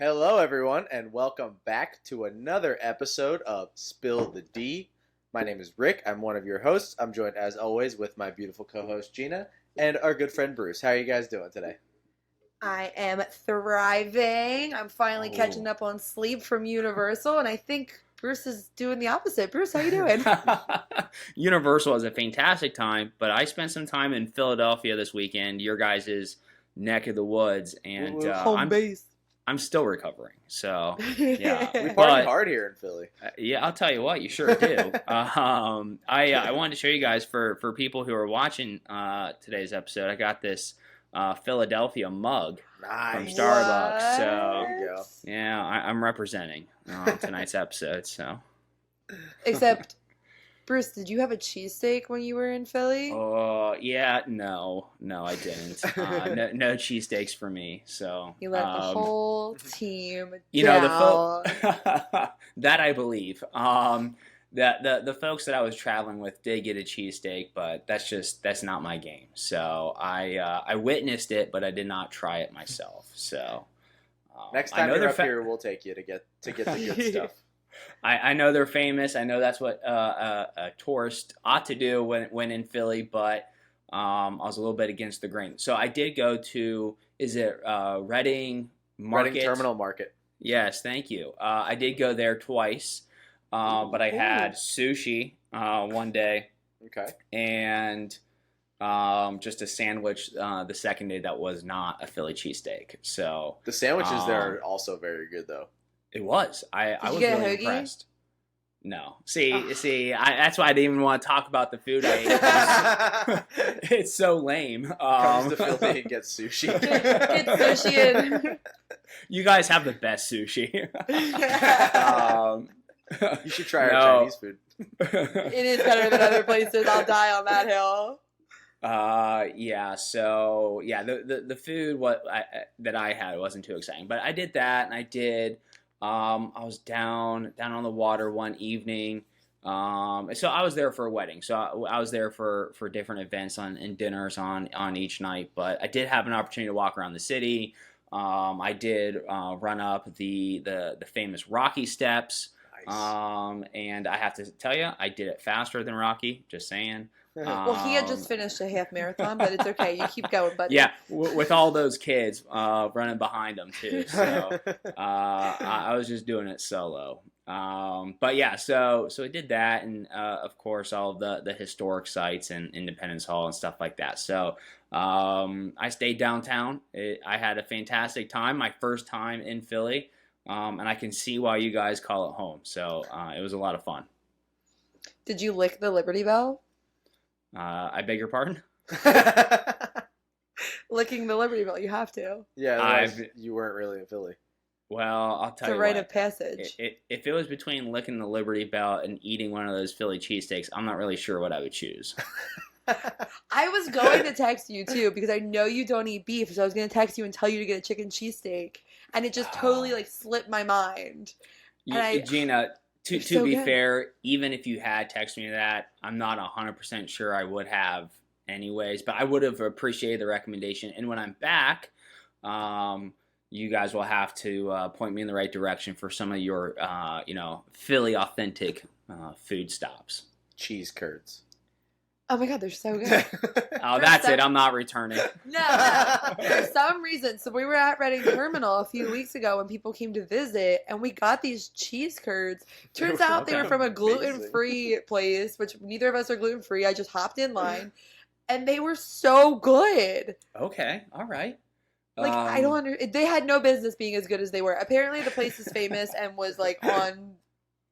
Hello, everyone, and welcome back to another episode of Spill the D. My name is Rick. I'm one of your hosts. I'm joined, as always, with my beautiful co-host Gina and our good friend Bruce. How are you guys doing today? I am thriving. I'm finally catching up on sleep from Universal, and I think Bruce is doing the opposite. Bruce, how you doing? Universal was a fantastic time, but I spent some time in Philadelphia this weekend, your guys' neck of the woods, and Home base. I'm still recovering. So, yeah. We party hard here in Philly. Yeah, I'll tell you what, you sure do. I wanted to show you guys, for people who are watching today's episode, I got this Philadelphia mug from Starbucks. What? So, There you go. yeah, I'm representing tonight's episode. So, Except, Bruce, did you have a cheesesteak when you were in Philly? yeah, no, I didn't. No cheesesteaks for me. So You let the whole team you know, down. that I believe. The folks that I was traveling with did get a cheesesteak, but that's not my game. So I witnessed it, but I did not ttry it myself. So Next time you're up here, we'll take you to get the good stuff. I know they're famous. I know that's what a tourist ought to do when in Philly, but I was a little bit against the grain. So I did go to, is it Reading Market? Reading Terminal Market. Yes, thank you. I did go there twice, but I had sushi one day. Okay. And just a sandwich the second day that was not a Philly cheesesteak. So The sandwiches there are also very good, though. it was. I was get a really hoagie? impressed. No. See, that's why I didn't even want to talk about the food I ate. It's so lame. Comes to Philly and gets sushi. Get sushi in. You guys have the best sushi. You should try our Chinese food. It is better than other places. I'll die on that hill. Yeah. So yeah, the food that I had wasn't too exciting, but I did that, and I did. I was down on the water one evening. So I was there for a wedding. So I was there for different events and dinners on each night. But I did have an opportunity to walk around the city. I did run up the famous Rocky Steps. Nice. And I have to tell you, I did it faster than Rocky. Just saying. Well, he had just finished a half marathon, but it's okay. You keep going, buddy. Yeah, with all those kids running behind him too. So I was just doing it solo. But yeah, so I did that, and of course all of the historic sites and Independence Hall and stuff like that. So I stayed downtown. I had a fantastic time. My first time in Philly, and I can see why you guys call it home. So it was a lot of fun. Did you lick the Liberty Bell? I beg your pardon? Licking the Liberty Bell, you have to. Yeah, you weren't really in Philly. Well, I'll tell you It's a rite what. of passage. If it was between licking the Liberty Bell and eating one of those Philly cheesesteaks, I'm not really sure what I would choose. I was going to text you too because I know you don't eat beef, so I was going to text you and tell you to get a chicken cheesesteak, and it just totally slipped my mind. Gina, to so be good. fair, even if you had texted me that, I'm not 100% sure I would have anyways, but I would have appreciated the recommendation. And when I'm back, you guys will have to point me in the right direction for some of your, Philly authentic food stops. Cheese curds. Oh my God, they're so good. Oh, that's it. I'm not returning. No. For some reason, so we were at Reading Terminal a few weeks ago when people came to visit, and we got these cheese curds. Turns out they were from a gluten-free place, which neither of us are gluten-free. I just hopped in line, and they were so good. Okay. All right. Like, I don't understand. They had no business being as good as they were. Apparently, the place is famous and was, like, on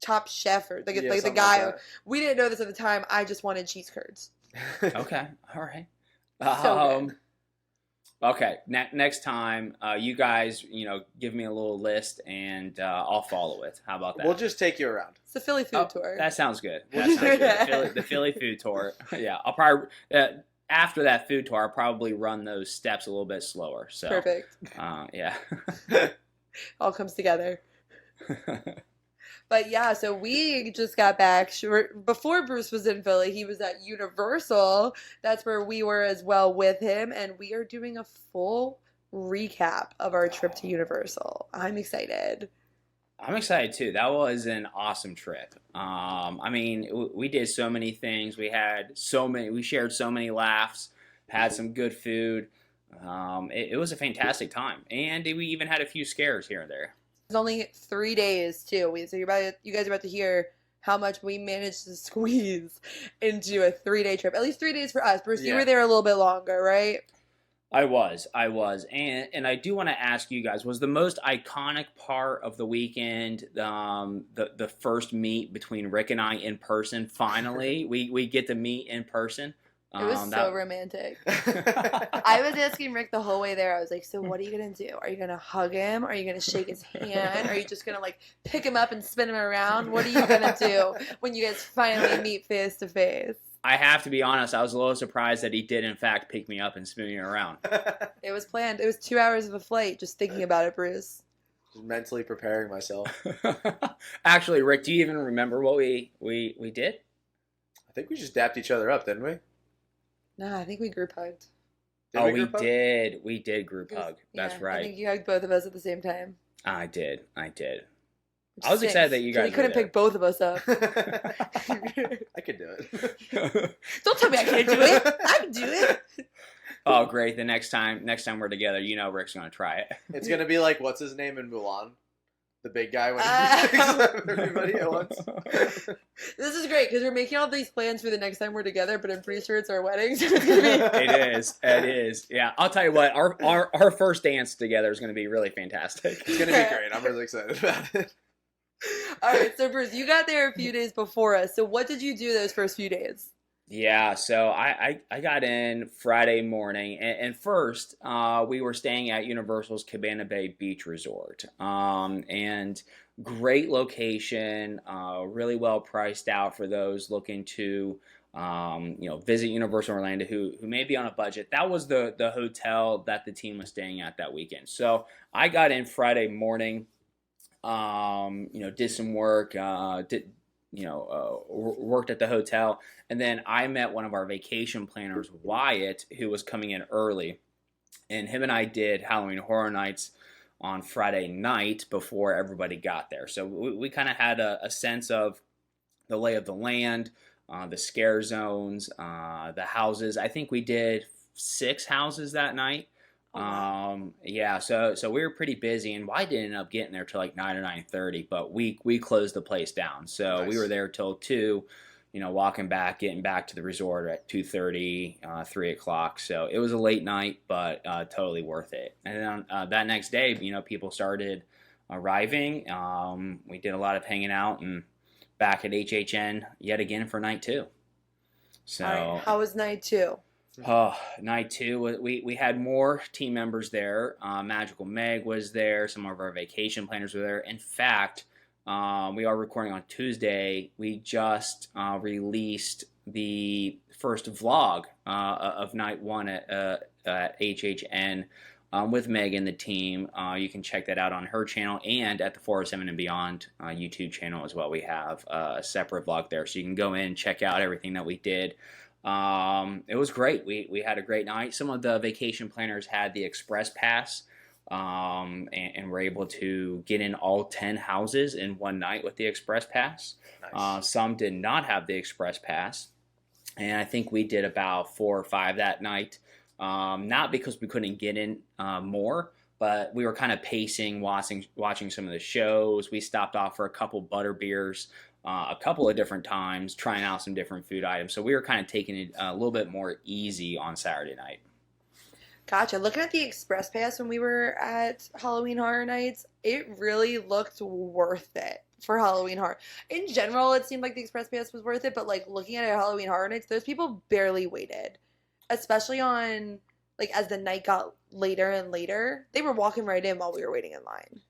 Top Chef or, the guy. Like we didn't know this at the time. I just wanted cheese curds. Okay. All right. So good. Okay. Next time, you guys, give me a little list and I'll follow it. How about that? We'll just take you around. It's a Philly food tour. That sounds good. That sounds good. The Philly food tour. Yeah. I'll probably after that food tour, I'll probably run those steps a little bit slower. So Perfect. Yeah. All comes together. But yeah, so we just got back. Before Bruce was in Philly, he was at Universal. That's where we were as well with him. And we are doing a full recap of our trip to Universal. I'm excited. I'm excited too. That was an awesome trip. I mean, we did so many things. We shared so many laughs, had some good food. It was a fantastic time, and we even had a few scares here and there. It's only 3 days too. So you guys are about to hear how much we managed to squeeze into a 3-day trip. At least 3 days for us. Bruce, you were there a little bit longer, right? I was, and I do want to ask you guys: was the most iconic part of the weekend the first meet between Rick and I in person? Finally, we get to meet in person. It was so romantic. I was asking Rick the whole way there. I was like, "So what are you gonna do? Are you gonna hug him? Are you gonna shake his hand? Are you just gonna like pick him up and spin him around? What are you gonna do when you guys finally meet face to face?" I have to be honest, I was a little surprised that he did, in fact, pick me up and spin me around. It was planned. It was 2 hours of a flight, just thinking about it, Bruce. Just mentally preparing myself. Actually, Rick, do you even remember what we did? I think we just dapped each other up, didn't we? No, I think we group hugged. We did. We did group hug. That's right. I think you hugged both of us at the same time. I did. I was excited that you guys. He couldn't pick both of us up. I could do it. Don't tell me I can't do it. I can do it. Oh, great! The next time we're together, Rick's gonna try it. It's gonna be like what's his name in Mulan, the big guy when he picks up everybody at once. This is great because we're making all these plans for the next time we're together, but I'm pretty sure it's our wedding. So it's gonna be. It is. Yeah, I'll tell you what. Our first dance together is gonna be really fantastic. It's gonna be great. I'm really excited about it. All right, so Bruce, you got there a few days before us. So what did you do those first few days? Yeah, so I got in Friday morning, and first we were staying at Universal's Cabana Bay Beach Resort, and great location, really well priced out for those looking to visit Universal Orlando who may be on a budget. That was the hotel that the team was staying at that weekend. So I got in Friday morning. Did some work, worked at the hotel, and then I met one of our vacation planners, Wyatt, who was coming in early, and him and I did Halloween Horror Nights on Friday night before everybody got there. So we kind of had a sense of the lay of the land, the scare zones, the houses. I think we did 6 houses that night. So we were pretty busy, and Wyatt didn't end up getting there till like 9 or 9:30, but we closed the place down. So nice. We were there till 2, getting back to the resort at 2:30, 3 o'clock. So it was a late night, but totally worth it. And then that next day, people started arriving. We did a lot of hanging out and back at HHN yet again for night 2. So right, how was night 2? Night 2, we had more team members there. Magical Meg was there. Some of our vacation planners were there. In fact, we are recording on Tuesday. We just released the first vlog of night 1 at HHN with Meg and the team. You can check that out on her channel and at the 407 and Beyond YouTube channel as well. We have a separate vlog there, so you can go in and check out everything that we did. It was great. We had a great night. Some of the vacation planners had the express pass, and were able to get in all 10 houses in one night with the express pass. Nice. Some did not have the express pass, and I think we did about 4 or 5 that night. Not because we couldn't get in more, but we were kind of pacing, watching some of the shows. We stopped off for a couple butter beers a couple of different times, trying out some different food items. So we were kind of taking it a little bit more easy on Saturday night. Gotcha. Looking at the Express Pass when we were at Halloween Horror Nights, it really looked worth it for Halloween Horror. In general, it seemed like the Express Pass was worth it, but like looking at it at Halloween Horror Nights, those people barely waited. Especially on, like, as the night got later and later, they were walking right in while we were waiting in line.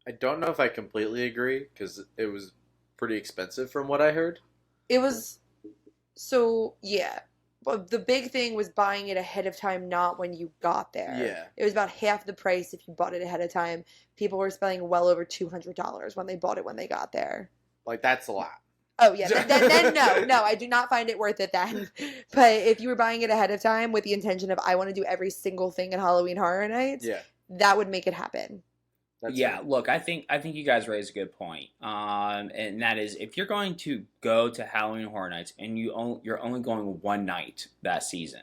I don't know if I completely agree, because it was pretty expensive from what I heard. It was, so, yeah. But the big thing was buying it ahead of time, not when you got there. Yeah. It was about half the price if you bought it ahead of time. People were spending well over $200 when they bought it when they got there. Like, that's a lot. Oh, yeah. Then no, I do not find it worth it then. But if you were buying it ahead of time with the intention of, I want to do every single thing at Halloween Horror Nights, yeah, that would make it happen. Look, I think you guys raised a good point, and that is if you're going to go to Halloween Horror Nights and you're only going one night that season,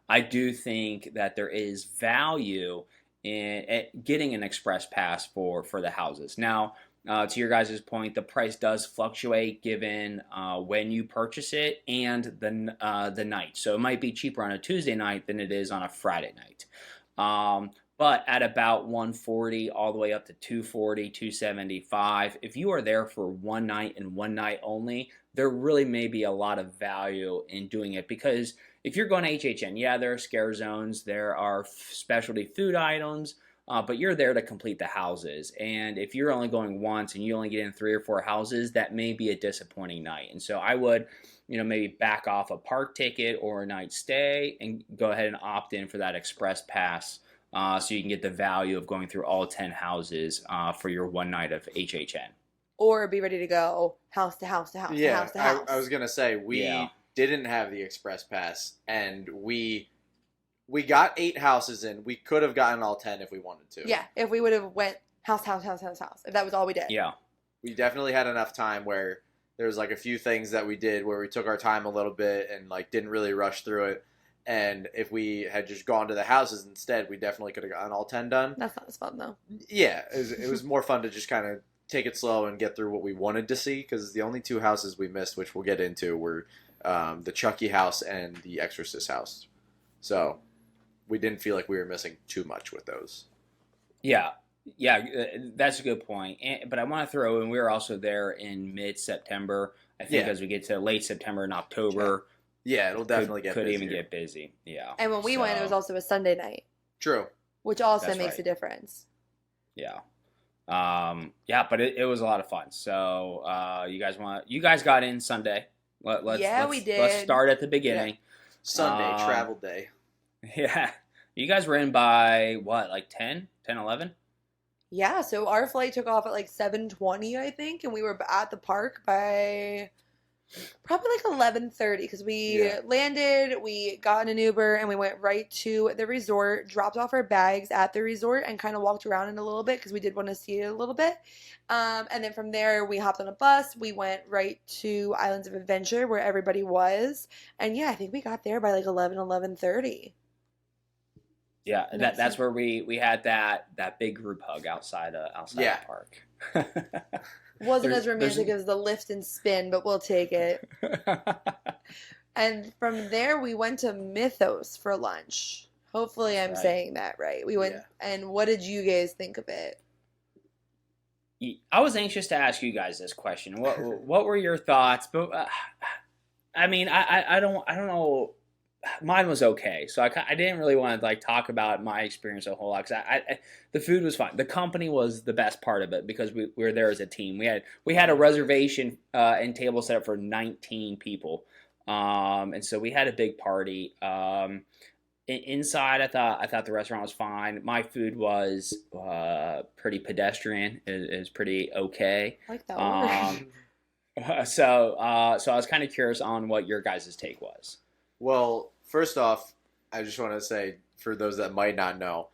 I do think that there is value in getting an express pass for the houses. Now, to your guys' point, the price does fluctuate given when you purchase it and the night. So it might be cheaper on a Tuesday night than it is on a Friday night. But at about $140 all the way up to $240, $275, if you are there for one night and one night only, there really may be a lot of value in doing it. Because if you're going to HHN, yeah, there are scare zones, there are specialty food items, but you're there to complete the houses. And if you're only going once and you only get in 3 or 4 houses, that may be a disappointing night. And so I would, maybe back off a park ticket or a night stay and go ahead and opt in for that express pass. So you can get the value of going through all 10 houses for your one night of HHN. Or be ready to go house to house to house to house to house. I was going to say, we didn't have the express pass, and we got 8 houses in. We could have gotten all 10 if we wanted to. Yeah, if we would have went house, if that was all we did. Yeah. We definitely had enough time where there was like a few things that we did where we took our time a little bit and like didn't really rush through it. And if we had just gone to the houses instead, we definitely could have gotten all 10 done. That's not as fun, though. Yeah, it was more fun to just kind of take it slow and get through what we wanted to see, because the only 2 houses we missed, which we'll get into, were the Chucky house and the Exorcist house. So we didn't feel like we were missing too much with those. Yeah, that's a good point. But I want to throw in, we were also there in mid-September. I think as we get to late September and October. Yeah, it'll definitely get busy. Could even get busy, yeah. And when we went, it was also a Sunday night. True. Which also makes a difference. Yeah. But it was a lot of fun. So you guys got in Sunday. We did. Let's start at the beginning. Yeah. Sunday, travel day. Yeah. You guys were in by, what, like 10, 11? Yeah, so our flight took off at like 7:20, I think, and we were at the park by probably like 11:30 because we landed, we got in an Uber, and we went right to the resort, dropped off our bags at the resort, and kind of walked around it a little bit because we did want to see it a little bit. And then from there, we hopped on a bus. We went right to Islands of Adventure where everybody was. And yeah, I think we got there by like 11:30. Yeah, that's where we had that big group hug outside the park. Wasn't as romantic as the lift and spin, but we'll take it. And from there, we went to Mythos for lunch. Hopefully, I'm saying that right. We went, and what did you guys think of it? I was anxious to ask you guys this question. What were your thoughts? But I mean, I don't know. Mine was okay, so I didn't really want to like talk about my experience a whole lot because the food was fine. The company was the best part of it because we were there as a team. We had a reservation and table set up for 19 people, and so we had a big party. Inside, I thought the restaurant was fine. My food was pretty pedestrian. It was pretty okay. I like that word. So I was kind of curious on what your guys' take was. Well, first off, I just want to say, for those that might not know,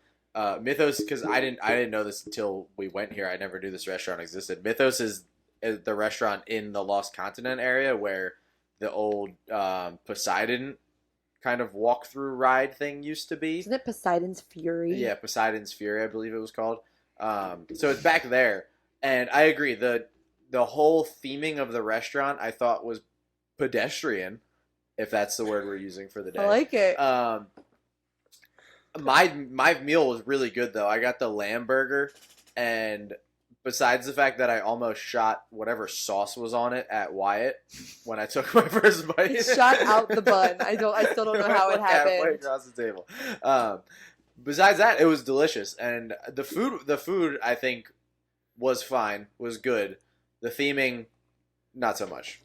Mythos, because I didn't know this until we went here. I never knew this restaurant existed. Mythos is the restaurant in the Lost Continent area where the old Poseidon kind of walk-through ride thing used to be. Isn't it Poseidon's Fury? Yeah, Poseidon's Fury, I believe it was called. So it's back there, and I agree. The whole theming of the restaurant I thought was pedestrian, if that's the word we're using for the day. I like it. My meal was really good though. I got the lamb burger, and besides the fact that I almost shot whatever sauce was on it at Wyatt when I took my first bite, He shot out the bun. I still don't know how it happened. Halfway across the table. Besides that, it was delicious, and the food I think was fine, was good. The theming, not so much.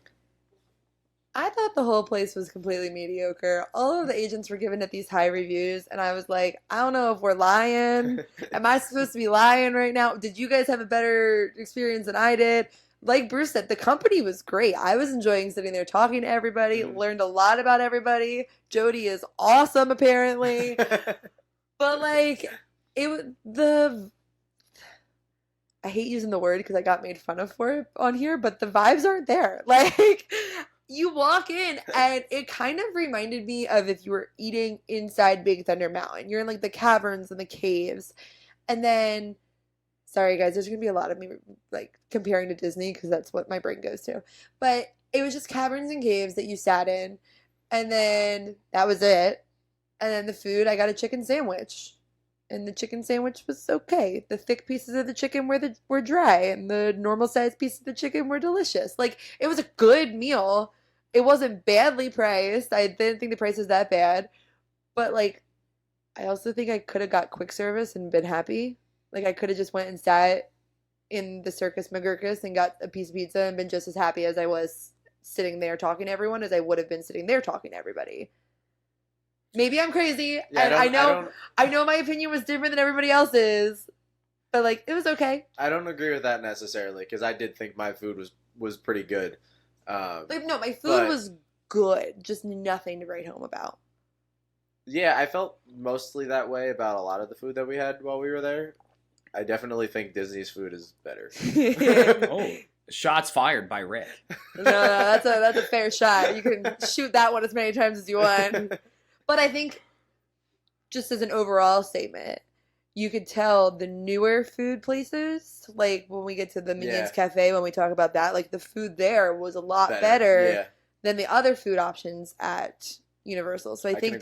I thought the whole place was completely mediocre. All of the agents were giving it these high reviews, and I was like, I don't know if we're lying. Am I supposed to be lying right now? Did you guys have a better experience than I did? Like Bruce said, the company was great. I was enjoying sitting there talking to everybody, learned a lot about everybody. Jody is awesome, apparently. But, like, I hate using the word because I got made fun of for it on here, but the vibes aren't there. Like, you walk in and it kind of reminded me of if you were eating inside Big Thunder Mountain. You're in like the caverns and the caves. And then, sorry guys, there's going to be a lot of me like comparing to Disney because that's what my brain goes to. But it was just caverns and caves that you sat in. And then that was it. And then the food, I got a chicken sandwich. And the chicken sandwich was okay. The thick pieces of the chicken were dry, and the normal sized pieces of the chicken were delicious. Like, it was a good meal. It wasn't badly priced. I didn't think the price was that bad. But, like, I also think I could have got quick service and been happy. Like, I could have just went and sat in the Circus McGurkus and got a piece of pizza and been just as happy as I was sitting there talking to everyone as I would have been sitting there talking to everybody. Maybe I'm crazy, Yeah, and I know my opinion was different than everybody else's, but like it was okay. I don't agree with that necessarily because I did think my food was pretty good. Like, no, my food was good, just nothing to write home about. Yeah, I felt mostly that way about a lot of the food that we had while we were there. I definitely think Disney's food is better. Oh, shots fired by Rick. No, that's a fair shot. You can shoot that one as many times as you want. But I think, just as an overall statement, you could tell the newer food places, like when we get to the Minions Cafe, when we talk about that, like the food there was a lot better than the other food options at Universal. So I think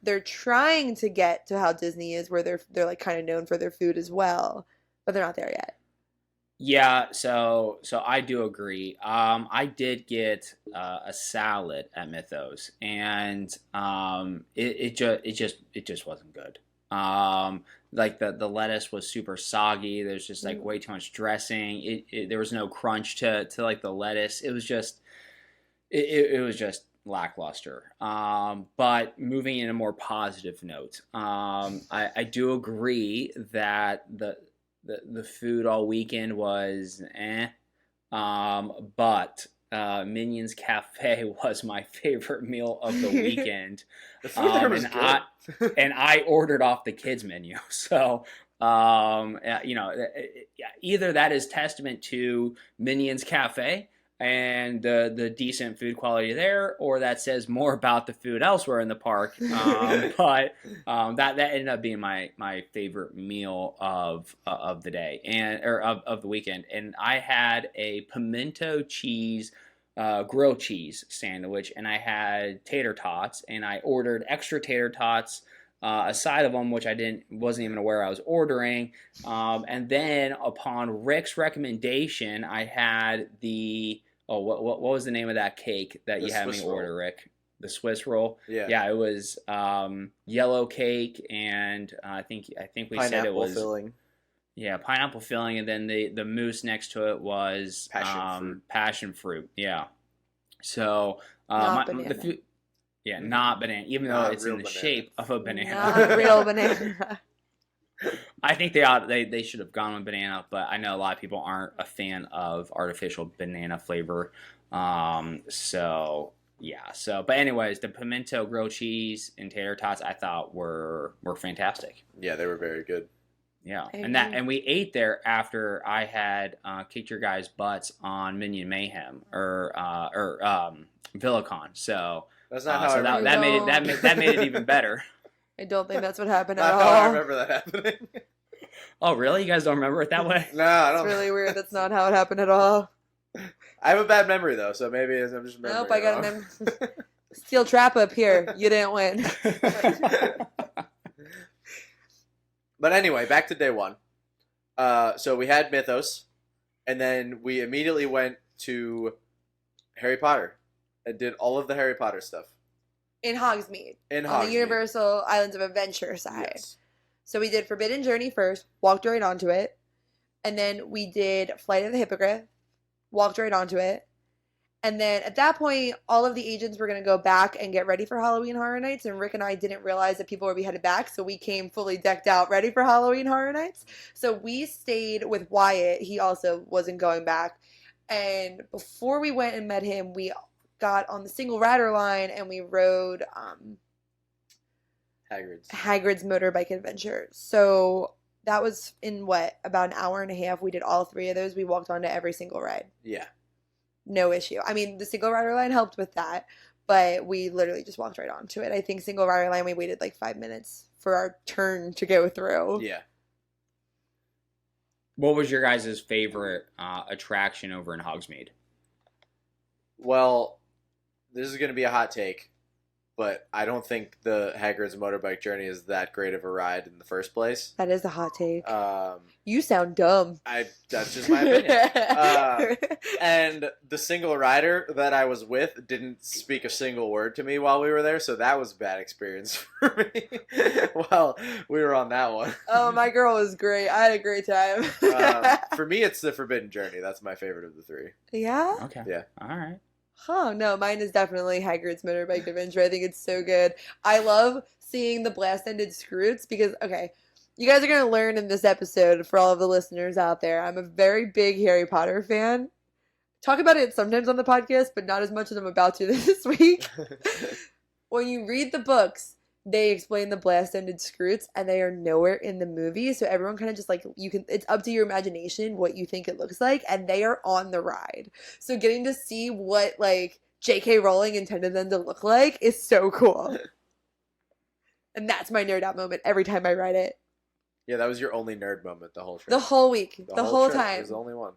they're trying to get to how Disney is, where they're like kind of known for their food as well, but they're not there yet. Yeah, so I do agree. I did get a salad at Mythos, and it just wasn't good. Like the lettuce was super soggy. There's just like way too much dressing. There was no crunch to like the lettuce. It was just lackluster. But moving in a more positive note, I do agree that the food all weekend was but Minions Cafe was my favorite meal of the weekend. The food there was good. And I ordered off the kids menu. So either that is testament to Minions Cafe and the decent food quality there, or that says more about the food elsewhere in the park. But that ended up being my favorite meal of the day or of the weekend. And I had a pimento cheese grilled cheese sandwich, and I had tater tots, and I ordered extra tater tots. A side of them, which I wasn't even aware I was ordering, and then upon Rick's recommendation, I had what was the name of that cake that you had me order, Rick? The Swiss roll. Yeah, it was yellow cake, and I think we said it was filling. Yeah, pineapple filling, and then the mousse next to it was passion fruit. Yeah, so the food. Yeah, not banana, even though it's in the shape of a banana. Not real banana. I think they should have gone with banana, but I know a lot of people aren't a fan of artificial banana flavor. But anyways, the pimento grilled cheese and tater tots I thought were fantastic. Yeah, they were very good. Yeah, and we ate there after I had kicked your guys' butts on Minion Mayhem or VillaCon. So that's not how that made it even better. I don't think that's what happened at all. Not how I remember that happening. Oh, really? You guys don't remember it that way? No, I don't. It's really weird. That's not how it happened at all. I have a bad memory, though, so maybe I'm just remembering. Nope, I got a memory. Steel trap up here. You didn't win. But anyway, back to day one. So we had Mythos, and then we immediately went to Harry Potter and did all of the Harry Potter stuff. In Hogsmeade. On the Universal Islands of Adventure side. Yes. So we did Forbidden Journey first, walked right onto it. And then we did Flight of the Hippogriff, walked right onto it. And then at that point, all of the agents were going to go back and get ready for Halloween Horror Nights. And Rick and I didn't realize that people would be headed back. So we came fully decked out, ready for Halloween Horror Nights. So we stayed with Wyatt. He also wasn't going back. And before we went and met him, we got on the single rider line and we rode Hagrid's Motorbike Adventure. So that was in what, about an hour and a half. We did all 3 of those. We walked onto every single ride. Yeah. No issue. I mean, the single rider line helped with that, but we literally just walked right onto it. I think single rider line, we waited like 5 minutes for our turn to go through. Yeah. What was your guys' favorite attraction over in Hogsmeade? Well, this is going to be a hot take, but I don't think the Hagrid's motorbike journey is that great of a ride in the first place. That is a hot take. You sound dumb. That's just my opinion. And the single rider that I was with didn't speak a single word to me while we were there, so that was a bad experience for me while we were on that one. Oh, my girl was great. I had a great time. For me, it's the Forbidden Journey. That's my favorite of the 3. Yeah? Okay. Yeah. All right. Huh, no, mine is definitely Hagrid's Motorbike Adventure. I think it's so good. I love seeing the blast-ended Scroots because, okay, you guys are going to learn in this episode, for all of the listeners out there, I'm a very big Harry Potter fan. Talk about it sometimes on the podcast, but not as much as I'm about to this week. When you read the books, they explain the blast-ended Scroots, and they are nowhere in the movie, so everyone kind of just, like, it's up to your imagination what you think it looks like, and they are on the ride. So getting to see what, like, J.K. Rowling intended them to look like is so cool. And that's my nerd out moment every time I ride it. Yeah, that was your only nerd moment the whole trip. The whole week. The whole trip. time. It was the only one.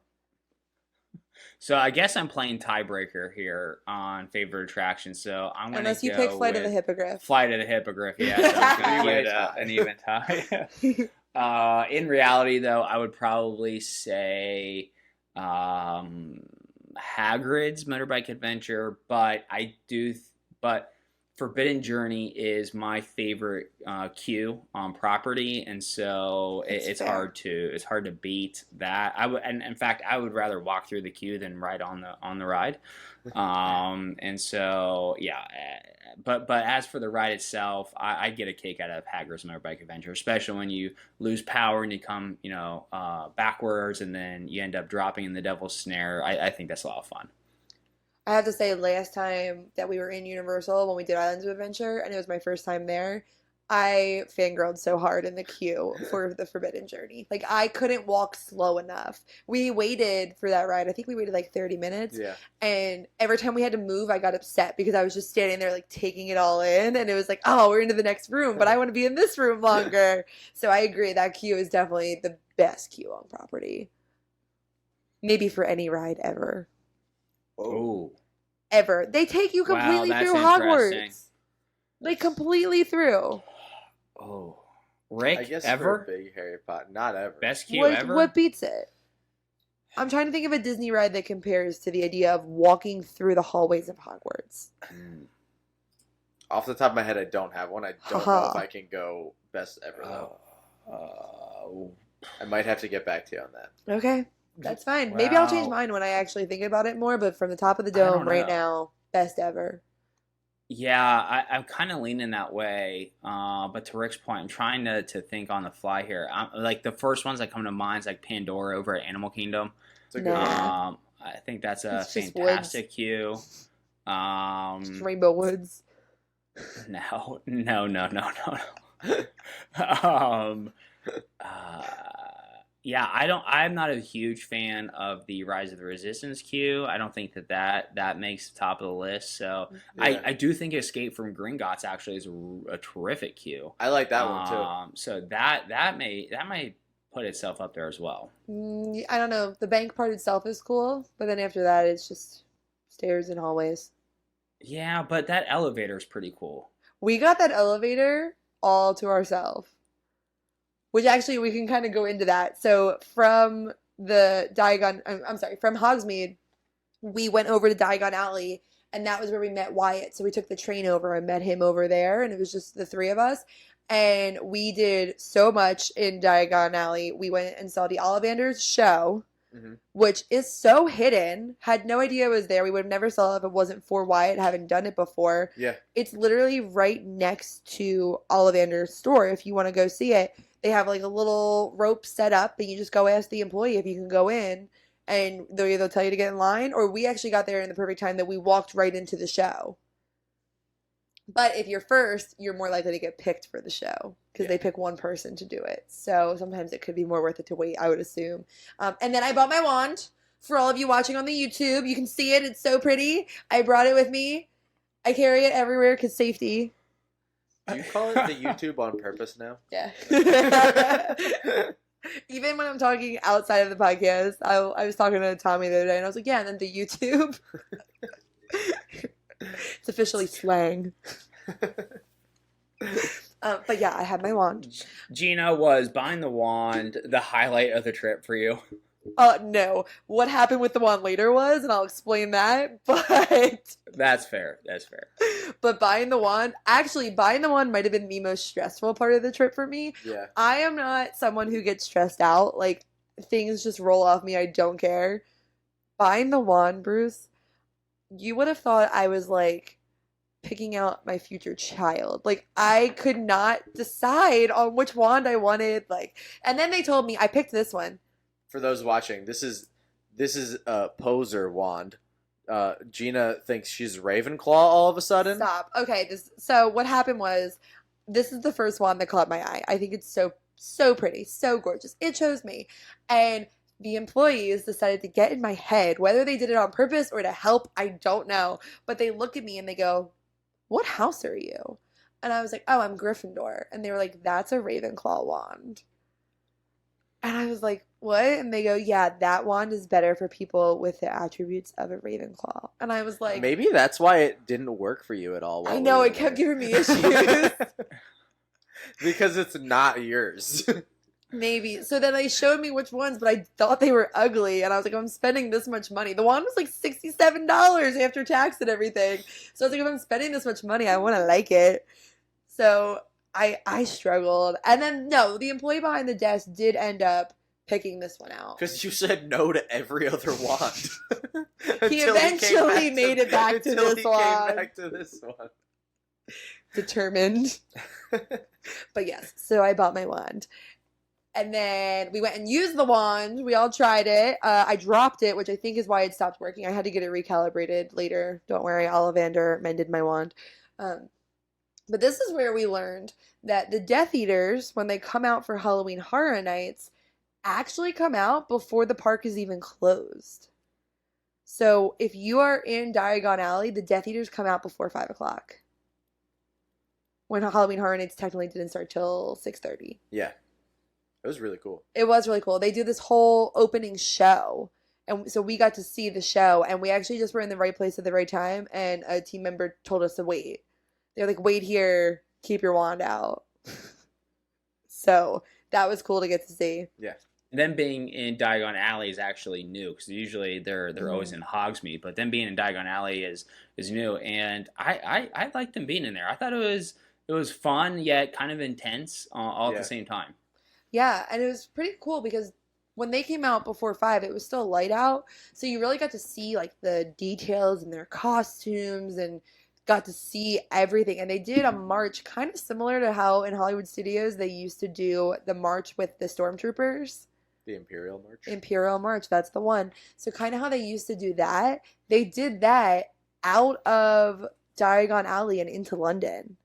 So I guess I'm playing tiebreaker here on favorite attraction. So I'm going to Unless you pick Flight of the Hippogriff. Flight of the Hippogriff, yeah. So it's going to be an even tie. In reality, though, I would probably say Hagrid's Motorbike Adventure, but Forbidden Journey is my favorite queue on property, and so it's hard to beat that. And in fact, I would rather walk through the queue than ride on the ride. And so yeah, but as for the ride itself, I get a kick out of Hagrid's Motorbike Adventure, especially when you lose power and you come backwards, and then you end up dropping in the Devil's Snare. I think that's a lot of fun. I have to say, last time that we were in Universal when we did Islands of Adventure, and it was my first time there, I fangirled so hard in the queue for the Forbidden Journey. Like, I couldn't walk slow enough. We waited for that ride. I think we waited like 30 minutes. Yeah. And every time we had to move, I got upset because I was just standing there, like, taking it all in. And it was like, oh, we're into the next room, but I want to be in this room longer. So I agree. That queue is definitely the best queue on property. Maybe for any ride ever. Oh. Ever. They take you completely through Hogwarts. Like, completely through. Oh. Rick, I guess ever? For a big Harry Potter. Not ever. Best queue ever? What beats it? I'm trying to think of a Disney ride that compares to the idea of walking through the hallways of Hogwarts. Off the top of my head, I don't have one. I don't know if I can go best ever, though. I might have to get back to you on that. Okay. That's fine. Maybe I'll change mine when I actually think about it more, but from the top of the dome right now, best ever. Yeah, I'm kind of leaning that way. But to Rick's point, I'm trying to think on the fly here. Like, the first ones that come to mind is like Pandora over at Animal Kingdom. It's a good one. I think that's a fantastic queue. Rainbow Woods. No. Yeah, I'm not a huge fan of the Rise of the Resistance queue. I don't think that makes the top of the list. So yeah. I do think Escape from Gringotts actually is a terrific queue. I like that one too. So that may put itself up there as well. I don't know. The bank part itself is cool, but then after that, it's just stairs and hallways. Yeah, but that elevator is pretty cool. We got that elevator all to ourselves. Which actually, we can kind of go into that. So from from Hogsmeade, we went over to Diagon Alley, and that was where we met Wyatt. So we took the train over and met him over there, and it was just the 3 of us. And we did so much in Diagon Alley. We went and saw the Ollivanders show, which is so hidden. Had no idea it was there. We would have never saw it if it wasn't for Wyatt having done it before. Yeah. It's literally right next to Ollivander's store if you want to go see it. They have like a little rope set up, and you just go ask the employee if you can go in, and they'll either tell you to get in line, or we actually got there in the perfect time that we walked right into the show. But if you're first, you're more likely to get picked for the show because they pick one person to do it. So sometimes it could be more worth it to wait, I would assume. And then I bought my wand. For all of you watching on the YouTube, you can see it. It's so pretty. I brought it with me. I carry it everywhere because safety. Do you call it the YouTube on purpose now? Yeah. Even when I'm talking outside of the podcast, I was talking to Tommy the other day, and I was like, yeah, and then the YouTube. It's officially slang. But yeah, I had my wand. Gina, was buying the wand the highlight of the trip for you? No. What happened with the wand later was, and I'll explain that, but... That's fair. That's fair. But buying the wand might have been the most stressful part of the trip for me. Yeah. I am not someone who gets stressed out. Like, things just roll off me. I don't care. Buying the wand, Bruce, you would have thought I was, like, picking out my future child. Like, I could not decide on which wand I wanted. Like, and then they told me, I picked this one. For those watching, this is a poser wand. Gina thinks she's Ravenclaw all of a sudden. Stop. Okay, so what happened was, this is the first wand that caught my eye. I think it's so pretty, so gorgeous. It chose me. And the employees decided to get in my head, whether they did it on purpose or to help, I don't know. But they look at me and they go, "What house are you?" And I was like, "Oh, I'm Gryffindor." And they were like, "That's a Ravenclaw wand." And I was like, "What?" And they go, "Yeah, that wand is better for people with the attributes of a Ravenclaw." And I was like... Maybe that's why it didn't work for you at all. I know, it kept giving me issues. Because it's not yours. Maybe. So then they showed me which ones, but I thought they were ugly. And I was like, I'm spending this much money. The wand was like $67 after tax and everything. So I was like, if I'm spending this much money, I want to like it. So I struggled. And then, no, the employee behind the desk did end up picking this one out. Because you said no to every other wand. He eventually made it back to this one. Until he came back to this one. Determined. But yes, so I bought my wand. And then we went and used the wand. We all tried it. I dropped it, which I think is why it stopped working. I had to get it recalibrated later. Don't worry, Ollivander mended my wand. But this is where we learned that the Death Eaters, when they come out for Halloween Horror Nights, actually come out before the park is even closed. So if you are in Diagon Alley, the Death Eaters come out before 5 o'clock. When Halloween Horror Nights technically didn't start till 6:30. Yeah. It was really cool. It was really cool. They do this whole opening show. And so we got to see the show. And we actually just were in the right place at the right time. And a team member told us to wait. They're like, wait here. Keep your wand out. So that was cool to get to see. Yeah. Them being in Diagon Alley is actually new because usually they're always in Hogsmeade, but them being in Diagon Alley is new, and I liked them being in there. I thought it was fun yet kind of intense all at the same time. Yeah, and it was pretty cool because when they came out before 5, it was still light out, so you really got to see like the details in their costumes and got to see everything. And they did a march kind of similar to how in Hollywood Studios they used to do the march with the stormtroopers. The Imperial March? Imperial March, that's the one. So kind of how they used to do that, they did that out of Diagon Alley and into London.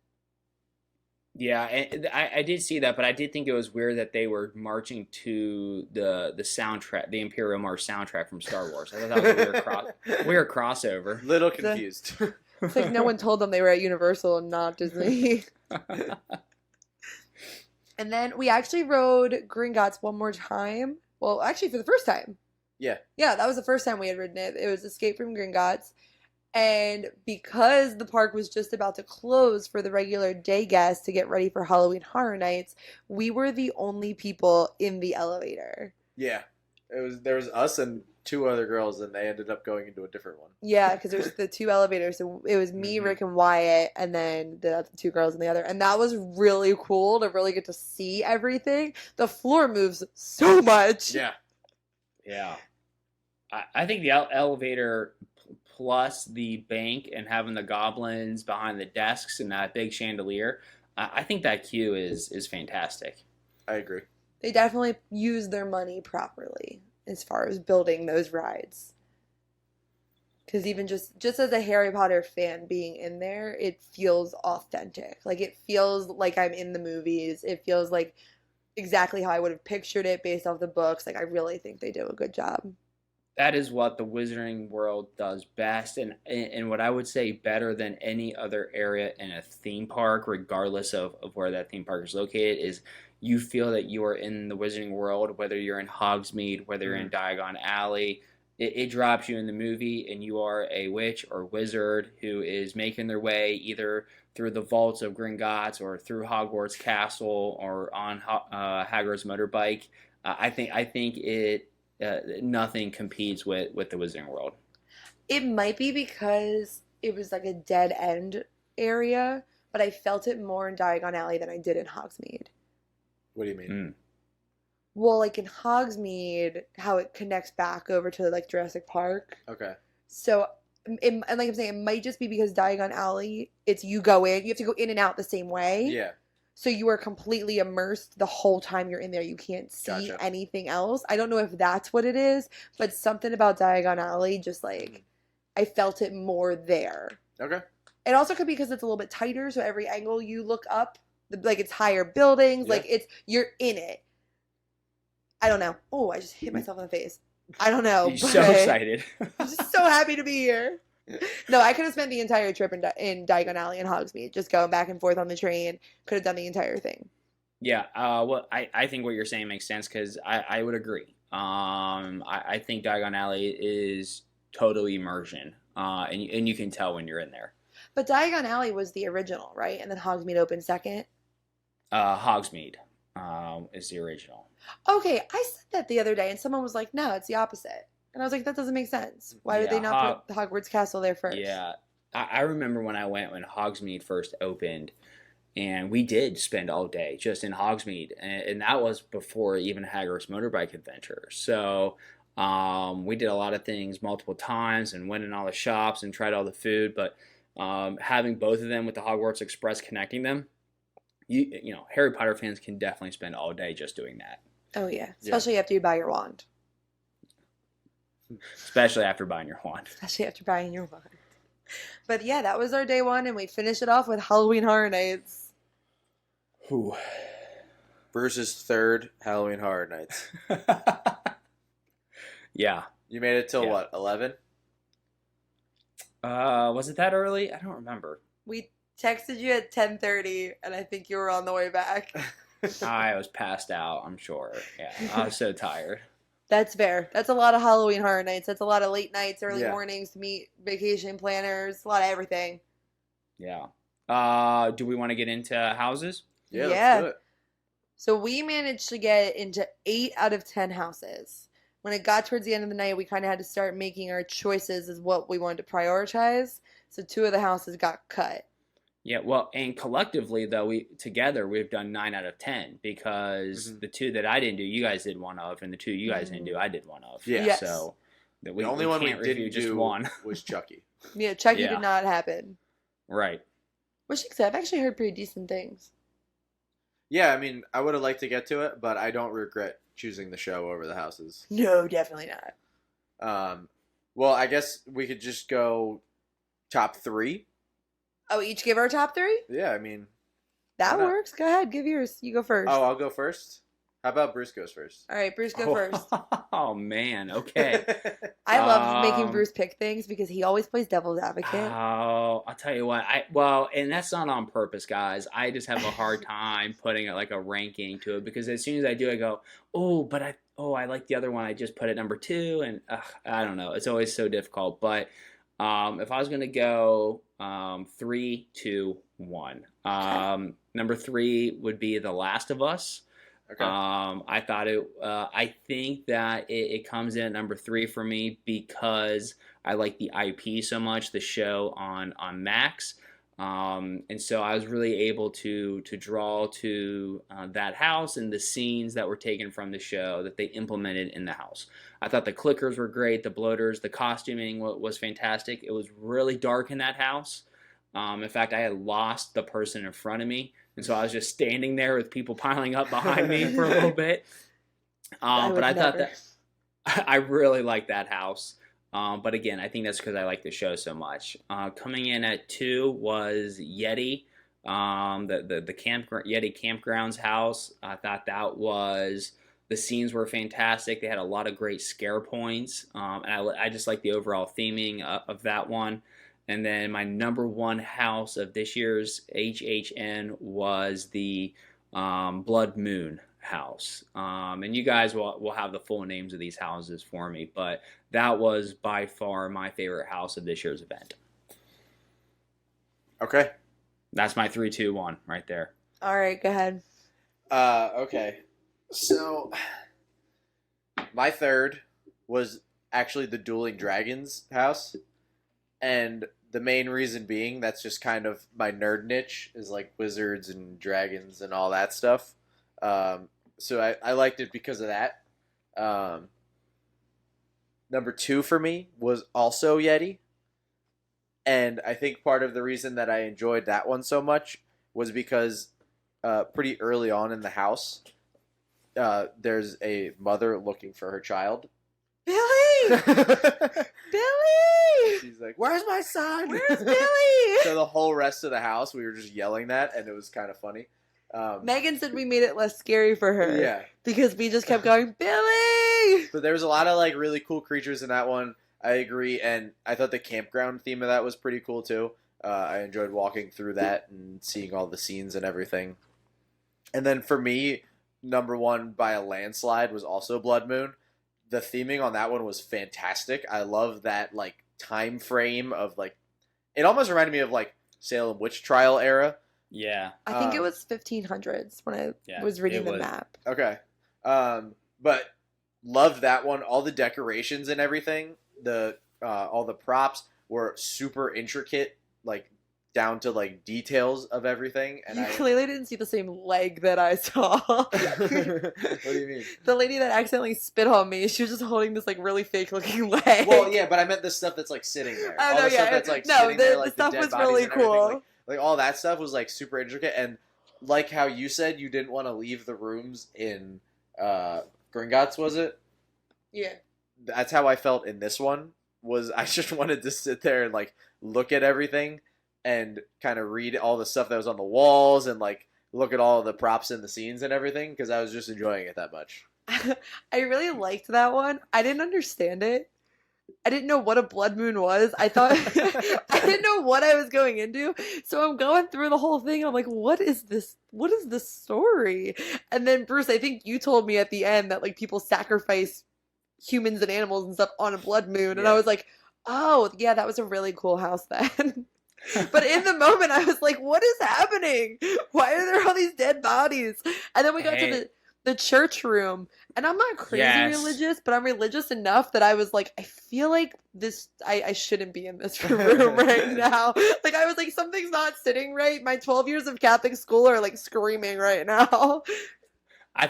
Yeah, and I did see that, but I did think it was weird that they were marching to the soundtrack, the Imperial March soundtrack from Star Wars. I thought that was a weird crossover. Little confused. It's like no one told them they were at Universal and not Disney. And then we actually rode Gringotts one more time. Well, actually for the first time. Yeah. Yeah, that was the first time we had ridden it. It was Escape from Gringotts. And because the park was just about to close for the regular day guests to get ready for Halloween Horror Nights, we were the only people in the elevator. Yeah. There was us and 2 other girls, and they ended up going into a different one. Yeah, because there's the 2 elevators. So it was me, Rick, and Wyatt, and then the other 2 girls in the other. And that was really cool to really get to see everything. The floor moves so much. Yeah. Yeah. I think the elevator plus the bank and having the goblins behind the desks and that big chandelier, I think that queue is fantastic. I agree. They definitely use their money properly as far as building those rides. Because even just as a Harry Potter fan being in there, it feels authentic. Like it feels like I'm in the movies. It feels like exactly how I would have pictured it based off the books. Like I really think they do a good job. That is what the Wizarding World does best, and what I would say better than any other area in a theme park, regardless of where that theme park is located, is you feel that you are in the Wizarding World, whether you're in Hogsmeade, whether you're in Diagon Alley. It drops you in the movie, and you are a witch or wizard who is making their way either through the vaults of Gringotts or through Hogwarts Castle or on Hagrid's motorbike. I think it nothing competes with the Wizarding World. It might be because it was like a dead end area, but I felt it more in Diagon Alley than I did in Hogsmeade. What do you mean? Well, like in Hogsmeade, how it connects back over to like Jurassic Park. Okay. So, and like I'm saying, it might just be because Diagon Alley, it's you go in, you have to go in and out the same way. Yeah. So you are completely immersed the whole time you're in there. You can't see anything else. I don't know if that's what it is, but something about Diagon Alley just like I felt it more there. Okay. It also could be because it's a little bit tighter, so every angle you look up, like it's higher buildings, like you're in it. I don't know. Oh, I just hit myself in the face. I don't know. You're so excited. I'm just so happy to be here. No, I could have spent the entire trip in Diagon Alley and Hogsmeade, just going back and forth on the train. Could have done the entire thing. Yeah, well, I think what you're saying makes sense because I would agree. I think Diagon Alley is total immersion, and you can tell when you're in there. But Diagon Alley was the original, right? And then Hogsmeade opened second? Hogsmeade is the original. Okay, I said that the other day, and someone was like, no, it's the opposite. And I was like, that doesn't make sense. Why would they not put the Hogwarts Castle there first? Yeah, I remember when Hogsmeade first opened, and we did spend all day just in Hogsmeade, and that was before even Hagrid's motorbike adventure. So we did a lot of things multiple times and went in all the shops and tried all the food, but having both of them with the Hogwarts Express connecting them, you know, Harry Potter fans can definitely spend all day just doing that. Oh, yeah. Especially after you buy your wand. Especially after buying your wand. Especially after buying your wand. But yeah, that was our day one, and we finished it off with Halloween Horror Nights. Ooh. Bruce's third Halloween Horror Nights. Yeah. You made it till what, 11? Was it that early? I don't remember. We texted you at 10:30, and I think you were on the way back. I was passed out, I'm sure. Yeah, I was so tired. That's fair. That's a lot of Halloween Horror Nights. That's a lot of late nights, early mornings to meet vacation planners, a lot of everything. Yeah. Do we want to get into houses? Yeah, let's do it. So we managed to get into 8 out of 10 houses. When it got towards the end of the night, we kind of had to start making our choices as what we wanted to prioritize. So 2 of the houses got cut. Yeah, well, and collectively, though, we've done 9 out of 10 because the 2 that I didn't do, you guys did one of, and the 2 you guys didn't do, I did one of. Yeah. Yes. So the only one we didn't just do one. was Chucky. Yeah, Chucky did not happen. Right. Which I've actually heard pretty decent things. Yeah, I mean, I would have liked to get to it, but I don't regret choosing the show over the houses. No, definitely not. Well, I guess we could just go top 3. Oh, each give our top 3? Yeah, I mean... That works. Go ahead, give yours. You go first. Oh, I'll go first? How about Bruce goes first? All right, Bruce, go first. Oh, man. Okay. I love making Bruce pick things because he always plays devil's advocate. Oh, I'll tell you what. And that's not on purpose, guys. I just have a hard time putting like a ranking to it because as soon as I do, I go, I like the other one. I just put it number 2, and I don't know. It's always so difficult. But if I was going to go 3, 2, 1, number 3 would be The Last of Us. Okay. I think that it comes in at number 3 for me because I like the IP so much, the show on Max. And so I was really able to draw to that house and the scenes that were taken from the show that they implemented in the house. I thought the clickers were great, the bloaters, the costuming was fantastic. It was really dark in that house. In fact, I had lost the person in front of me. And so I was just standing there with people piling up behind me for a little bit. But I thought that I really liked that house. But again, I think that's because I like the show so much. Coming in at 2 was Yeti, the Yeti Campgrounds house. I thought the scenes were fantastic. They had a lot of great scare points, and I just like the overall theming of that one. And then my number one house of this year's HHN was the Blood Moon house. And you guys will have the full names of these houses for me, but that was by far my favorite house of this year's event. Okay. That's my 3, 2, 1 right there. All right, go ahead. Okay. So, my third was actually the Dueling Dragons house. And the main reason being, that's just kind of my nerd niche, is like wizards and dragons and all that stuff. So I liked it because of that. Number 2 for me was also Yeti. And I think part of the reason that I enjoyed that one so much was because pretty early on in the house, there's a mother looking for her child. Billy! Billy! She's like, "Where's my son? Where's Billy?" So the whole rest of the house, we were just yelling that, and it was kind of funny. Megan said we made it less scary for her. Yeah. Because we just kept going, Billy! But there was a lot of like really cool creatures in that one. I agree, and I thought the campground theme of that was pretty cool too. I enjoyed walking through that and seeing all the scenes and everything. And then for me, number 1 by a landslide was also Blood Moon. The theming on that one was fantastic. I love that like time frame of like, it almost reminded me of like Salem witch trial era. Yeah. I think it was 1500s when I was reading the map. Okay. But loved that one. All the decorations and everything, all the props were super intricate, like down to like details of everything. And You clearly didn't see the same leg that I saw. What do you mean? The lady that accidentally spit on me, she was just holding this like really fake looking leg. Well, yeah, but I meant the stuff that's like sitting there. Oh, All no, the stuff yeah. that's like No, sitting there, the like stuff dead was bodies really and everything. cool. Like all that stuff was like super intricate, and like how you said you didn't want to leave the rooms in Gringotts, was it? Yeah. That's how I felt in this one. Was I just wanted to sit there and like look at everything and kind of read all the stuff that was on the walls and like look at all the props and the scenes and everything because I was just enjoying it that much. I really liked that one. I didn't understand it. I didn't know what a blood moon was. I thought I didn't know what I was going into. So I'm going through the whole thing. I'm like, what is this? What is this story? And then Bruce, I think you told me at the end that like people sacrifice humans and animals and stuff on a blood moon. And I was like, oh yeah, that was a really cool house then. But in the moment I was like, what is happening? Why are there all these dead bodies? And then we got to the church room, and I'm not crazy religious, but I'm religious enough that I was like, I feel like this, I shouldn't be in this room right now. Like, I was like, something's not sitting right. My 12 years of Catholic school are like screaming right now. I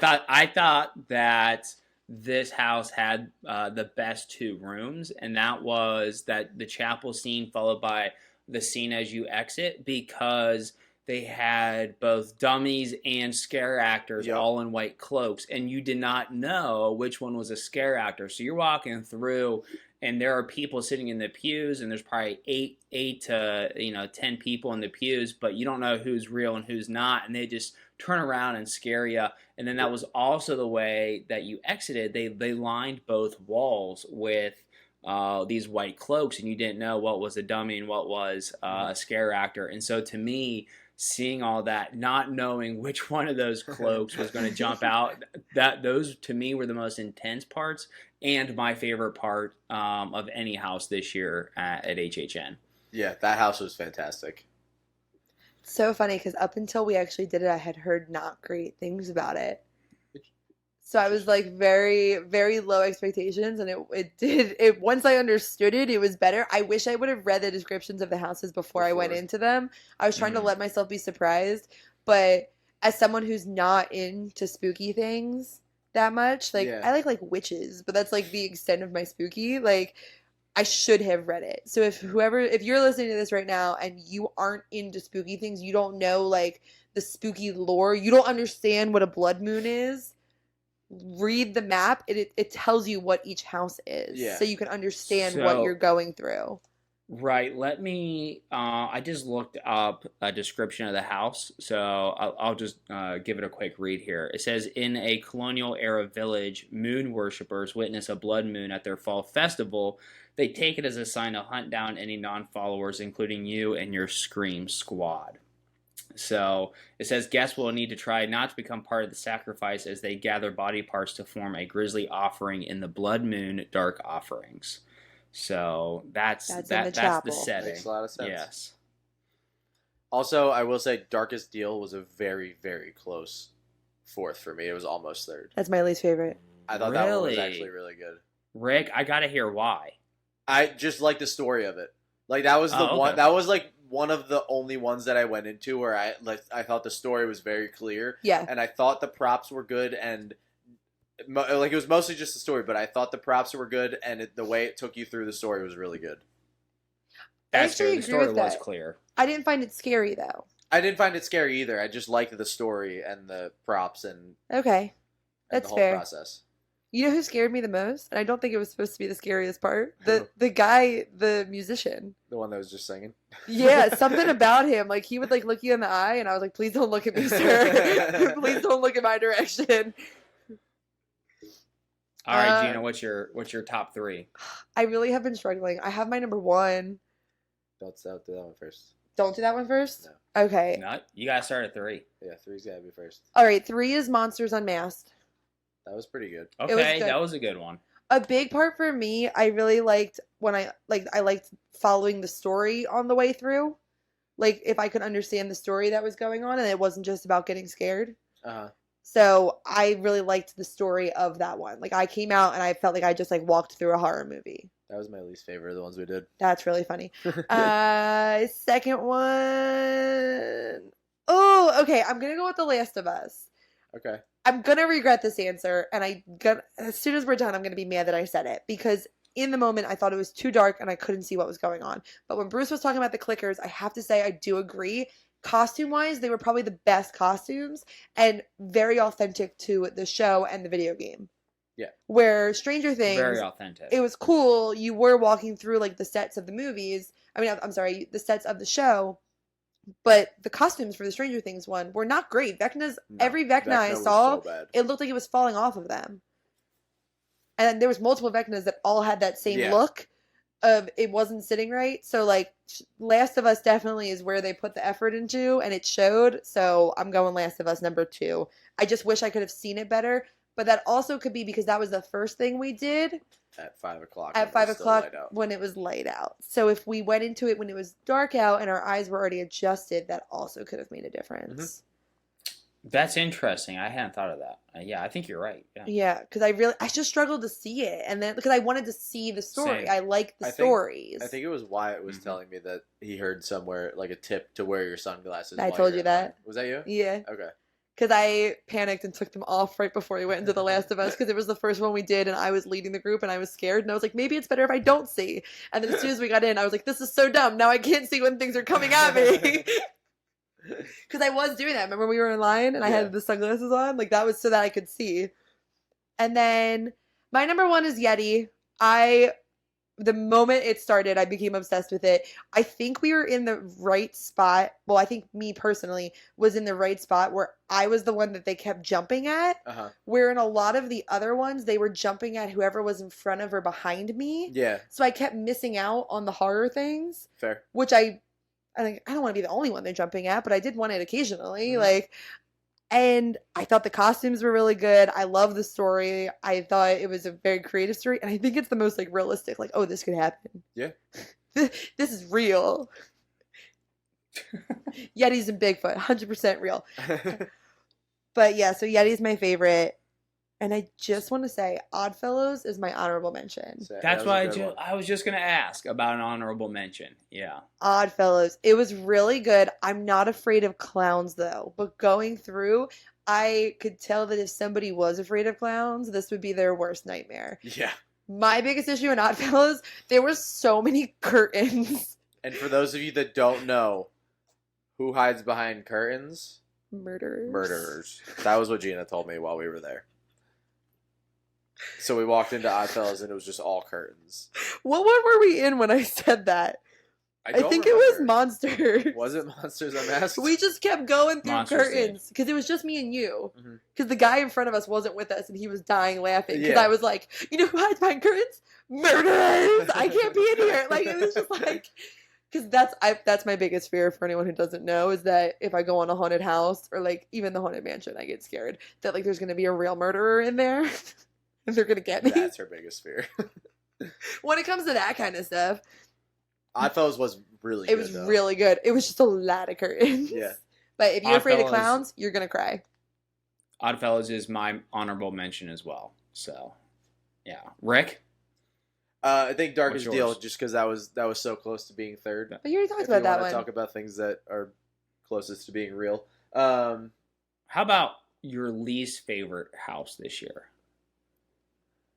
thought that this house had the best 2 rooms, and that was the chapel scene followed by the scene as you exit, because they had both dummies and scare actors all in white cloaks, and you did not know which one was a scare actor. So you're walking through, and there are people sitting in the pews, and there's probably 8 to 10 people in the pews, but you don't know who's real and who's not, and they just turn around and scare you. And then that was also the way that you exited. They lined both walls with these white cloaks, and you didn't know what was a dummy and what was a scare actor. And so to me, seeing all that, not knowing which one of those cloaks was going to jump out, those to me were the most intense parts and my favorite part of any house this year at HHN. Yeah, that house was fantastic. So funny, because up until we actually did it, I had heard not great things about it. So I was like very, very low expectations, and it once I understood it, it was better. I wish I would have read the descriptions of the houses before I went into them. I was trying to let myself be surprised, but as someone who's not into spooky things that much, like I like witches, but that's like the extent of my spooky. Like, I should have read it. So if you're listening to this right now and you aren't into spooky things, you don't know like the spooky lore, you don't understand what a blood moon is, read the map, it tells you what each house is. Yeah. So you can understand what you're going through. Right. Let me. I just looked up a description of the house, so I'll just give it a quick read here. It says, in a colonial era village, moon worshippers witness a blood moon at their fall festival. They take it as a sign to hunt down any non-followers, including you and your Scream Squad. So it says guests will need to try not to become part of the sacrifice as they gather body parts to form a grisly offering in the blood moon dark offerings. So that's the setting. Makes a lot of sense. Yes. Also, I will say Darkest Deal was a very, very close fourth for me. It was almost third. That's my least favorite. I thought that one was actually really good. Rick, I gotta hear why. I just like the story of it. Like that was the one. That was like one of the only ones that I went into where I thought the story was very clear. Yeah. And I thought the props were good and. Like it was mostly just the story, but I thought the props were good, and the way it took you through the story was really good. That's true. The story was clear. I didn't find it scary though. I didn't find it scary either. I just liked the story and the props and okay, that's the whole fair. process. You know who scared me the most, and I don't think it was supposed to be the scariest part. The guy, the musician, the one that was just singing. Yeah, something about him. Like he would like look you in the eye, and I was like, "Please don't look at me, sir. Please don't look in my direction." All right, Gina, what's your top three? I really have been struggling. I have my number one. Don't do that one first. Don't do that one first? No. Okay. No, you gotta start at three. Yeah, three's gotta be first. All right, 3 is Monsters Unmasked. That was pretty good. Okay, that was a good one. A big part for me, I really liked when I liked following the story on the way through. Like if I could understand the story that was going on and it wasn't just about getting scared. Uh-huh. So I really liked the story of that one. Like I came out and I felt like I just like walked through a horror movie. That was my least favorite of the ones we did. That's really funny. Second one. Oh, okay. I'm gonna go with The Last of Us. Okay. I'm gonna regret this answer, and as soon as we're done, I'm gonna be mad that I said it because in the moment I thought it was too dark and I couldn't see what was going on. But when Bruce was talking about the clickers, I have to say I do agree. Costume-wise, they were probably the best costumes and very authentic to the show and the video game. Yeah. Where Stranger Things, very authentic. It was cool. You were walking through like the sets of the movies. I mean, I'm sorry, the sets of the show. But the costumes for the Stranger Things one were not great. Every Vecna I saw, it looked like it was falling off of them. And there was multiple Vecnas that all had that same look of it wasn't sitting right. So like Last of Us definitely is where they put the effort into and it showed. So I'm going Last of Us number 2. I just wish I could have seen it better. But that also could be because that was the first thing we did. At 5 o'clock. At 5 o'clock when it was light out. So if we went into it when it was dark out and our eyes were already adjusted, that also could have made a difference. Mm-hmm. That's interesting. I hadn't thought of that. Yeah, I think you're right. Yeah, because I just struggled to see it. And then because I wanted to see the story. Same. I like the stories. I think it was Wyatt was telling me that he heard somewhere like a tip to wear your sunglasses. I told you that. Was that you? Yeah. Okay. Because I panicked and took them off right before we went into The Last of Us because it was the first one we did and I was leading the group and I was scared and I was like, maybe it's better if I don't see. And then as soon as we got in, I was like, this is so dumb. Now I can't see when things are coming at me. Because I was doing that. Remember we were in line and I had the sunglasses on? Like that was so that I could see. And then my number 1 is Yeti. The moment it started, I became obsessed with it. I think we were in the right spot. Well, I think me personally was in the right spot where I was the one that they kept jumping at. Uh-huh. Where in a lot of the other ones, they were jumping at whoever was in front of or behind me. Yeah. So I kept missing out on the horror things. Fair. Which I don't want to be the only one they're jumping at, but I did want it occasionally. Mm-hmm. And I thought the costumes were really good. I love the story. I thought it was a very creative story. And I think it's the most realistic. Like, oh, this could happen. Yeah. This is real. Yetis and Bigfoot, 100% real. But yeah, so Yeti's my favorite. And I just want to say Oddfellows is my honorable mention. That's why I was just going to ask about an honorable mention. Yeah. Oddfellows. It was really good. I'm not afraid of clowns, though. But going through, I could tell that if somebody was afraid of clowns, this would be their worst nightmare. Yeah. My biggest issue in Oddfellows, there were so many curtains. And for those of you that don't know, who hides behind curtains? Murderers. Murderers. That was what Gina told me while we were there. So we walked into Oddfellows and it was just all curtains. What one were we in when I said that? I think it was Monsters. Was it Monsters Unmasked? We just kept going through Monsters curtains because it was just me and you. Mm-hmm. Because the guy in front of us wasn't with us and he was dying laughing. Because Yeah. I was like, you know who hides behind curtains? Murderers! I can't be in here. Like, it was just like, because that's my biggest fear for anyone who doesn't know is that if I go on a haunted house or like even the haunted mansion, I get scared that like there's going to be a real murderer in there and they're going to get me. That's her biggest fear. When it comes to that kind of stuff. Oddfellows was really good. It was really good. It was just a lot of curtains. Yeah. But if you're afraid of Oddfellows- clowns, you're going to cry. Oddfellows is my honorable mention as well. So, yeah. Rick? I think Darkest What's Deal, yours? just because that was so close to being third. But you already talked If about you that want to one. talk about things that are closest to being real. How about your least favorite house this year?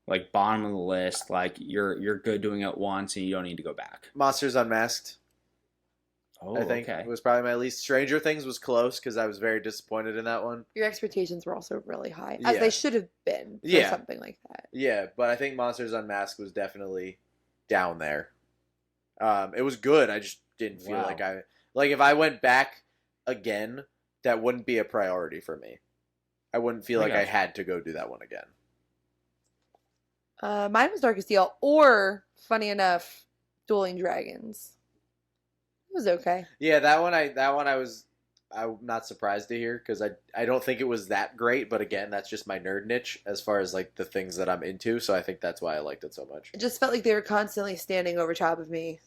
Like bottom of the list, like you're good doing it once and you don't need to go back. Monsters Unmasked, Oh, I think, okay. was probably my least. Stranger Things was close because I was very disappointed in that one. Your expectations were also really high, as Yeah. they should have been for Yeah. something like that. Yeah, but I think Monsters Unmasked was definitely down there. It was good. I just didn't feel Wow. like if I went back again, that wouldn't be a priority for me. I wouldn't feel I like I gotcha. had to go do that one again. Mine was Darkest Deal, or, funny enough, Dueling Dragons. It was okay. Yeah, I'm not surprised to hear because I don't think it was that great, but again, that's just my nerd niche as far as like the things that I'm into, so I think that's why I liked it so much. It just felt like they were constantly standing over top of me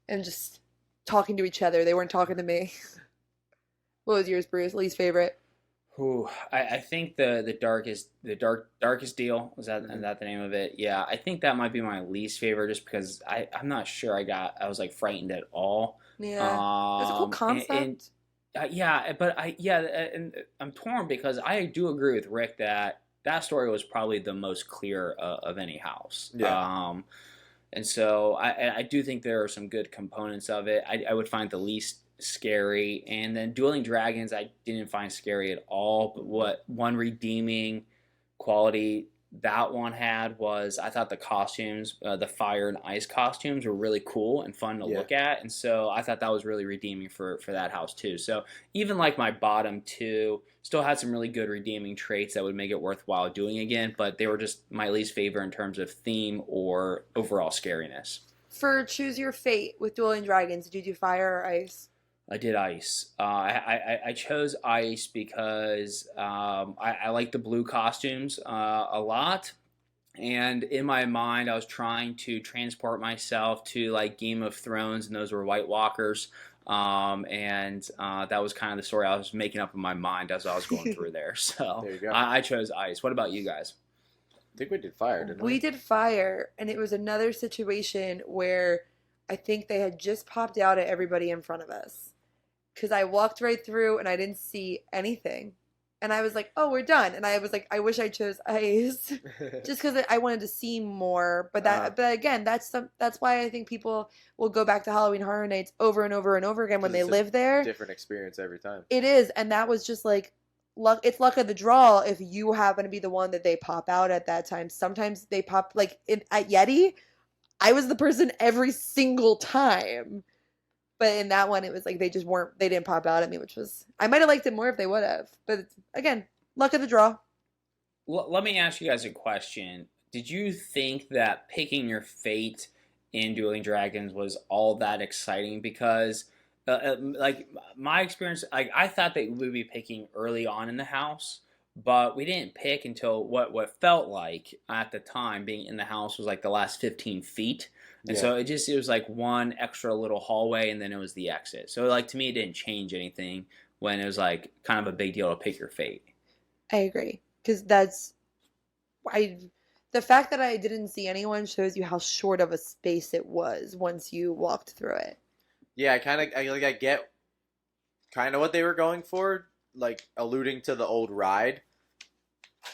and just talking to each other. They weren't talking to me. What was yours, Bruce? Least favorite? Ooh, I think the darkest deal was that Mhm. that the name of it? Yeah, I think that might be my least favorite just because I'm not sure I was like frightened at all. Yeah. It was a cool concept. And I'm torn because I do agree with Rick that story was probably the most clear of any house. Yeah. And so I do think there are some good components of it. I would find the least scary, and then Dueling Dragons I didn't find scary at all. But what one redeeming quality that one had was I thought the costumes, the fire and ice costumes, were really cool and fun to Yeah. look at, and so I thought that was really redeeming for that house too. So even like my bottom two still had some really good redeeming traits that would make it worthwhile doing again, but they were just my least favorite in terms of theme or overall scariness. For Choose Your Fate with Dueling Dragons, did you do fire or ice? I did ice. I chose ice because I like the blue costumes a lot. And in my mind, I was trying to transport myself to like Game of Thrones, and those were White Walkers. That was kind of the story I was making up in my mind as I was going through there. So There you go. I chose ice. What about you guys? I think we did fire, didn't we? We did fire, and it was another situation where I think they had just popped out at everybody in front of us. Because I walked right through and I didn't see anything. And I was like, oh, we're done. And I was like, I wish I chose ice. Just because I wanted to see more. But but again, that's why I think people will go back to Halloween Horror Nights over and over and over again when 'Cause they it's a live there. different experience every time. It is, and that was just like luck. It's luck of the draw if you happen to be the one that they pop out at that time. Sometimes they pop like at Yeti. I was the person every single time, but in that one, it was like they just weren't. They didn't pop out at me, which was I might have liked it more if they would have. But it's, again, luck of the draw. Let me ask you guys a question. Did you think that picking your fate in Dueling Dragons was all that exciting? Because, like, my experience, like, I thought that we would be picking early on in the house, but we didn't pick until what felt like at the time being in the house was like the last 15 feet. And so it was like one extra little hallway and then it was the exit. So like to me, it didn't change anything when it was like kind of a big deal to pick your fate. I agree, because the fact that I didn't see anyone shows you how short of a space it was once you walked through it. Yeah, I get kind of what they were going for, like alluding to the old ride.